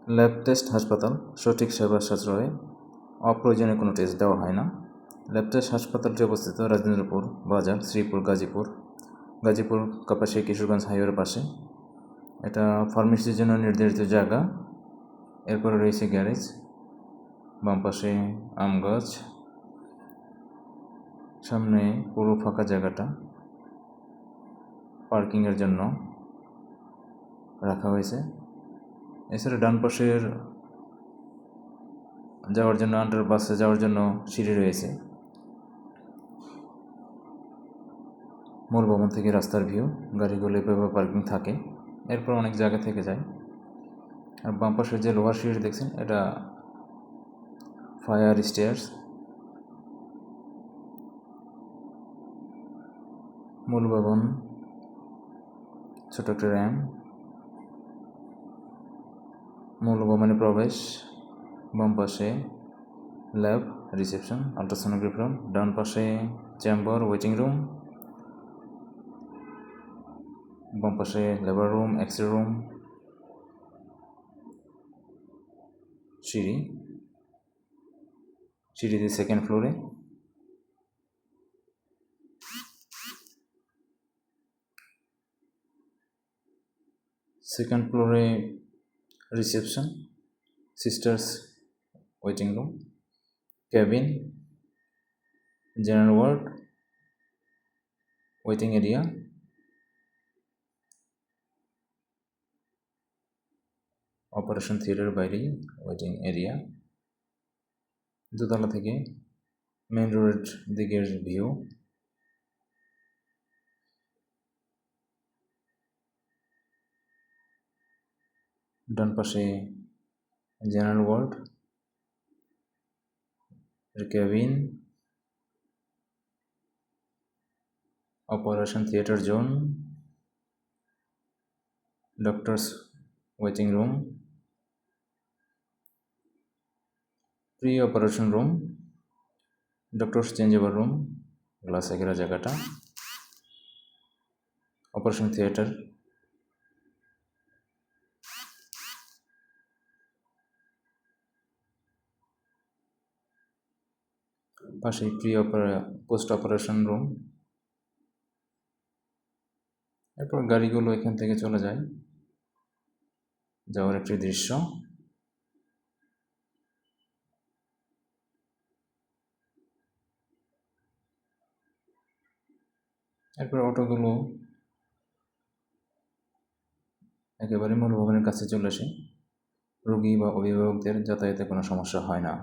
Lab test হাসপাতাল সঠিক সেবা সাশ্রয়ে অপ্রয়োজনীয় কোনো টেস্ট দেওয়া হয় না। ল্যাব টেস্ট হাসপাতালটি অবস্থিত রাজেন্দ্রপুর বাজার, শ্রীপুর, গাজীপুর কাপাসিয়া কিশোরগঞ্জ হাইওয়ের পাশে। এটা ফার্মেসির জন্য নির্ধারিত জায়গা। এরপরে রয়েছে গ্যারেজ, বাম পাশে আম গাছ, সামনে পুরো ফাঁকা জায়গাটা পার্কিংয়ের জন্য রাখা হয়েছে। এছাড়া ডান পাশের যাওয়ার জন্য আন্ডারপাসে যাওয়ার জন্য সিঁড়ি রয়েছে। মূল ভবন থেকে রাস্তার ভিউ, গাড়িগুলো এভাবে পার্কিং থাকে, এরপর অনেক জায়গা থেকে যায়। আর বাম পাশের যে লোহার সিঁড়ি দেখছেন, এটা ফায়ার স্টেয়ার্স। মূল ভবন, ছোট একটা র্যাম্প, মূল ভবনে প্রবেশ। বাম পাশে ল্যাব, রিসেপশন, আলট্রাসোনোগ্রাফি রুম, ডান পাশে চেম্বার, ওয়েটিং রুম, বাম পাশে লেবার রুম, এক্সরে রুম, সিঁড়িতে সেকেন্ড ফ্লোরে। সেকেন্ড ফ্লোরে reception, sisters waiting room, cabin, general ward, waiting area, operation theatre বাইরেই ওয়েটিং এরিয়া। দোতলা থেকে মেন রোডের দিকের ভিউ। ডান পাশে general ward, cabin, operation theatre zone, doctors waiting room, pre operation room, doctors changeover room, গ্লাসে ঘেরা জায়গাটা, অপারেশন থিয়েটার, পাশে পোস্ট অপারেশন রুম। এরপর গাড়িগুলো এখান থেকে চলে যায়, যাওয়ার একটি দৃশ্য। এরপর অটোগুলো একেবারে মূল ভবনের কাছে চলে আসে। রোগী বা অভিভাবকদের যাতায়াতে কোনো সমস্যা হয় না।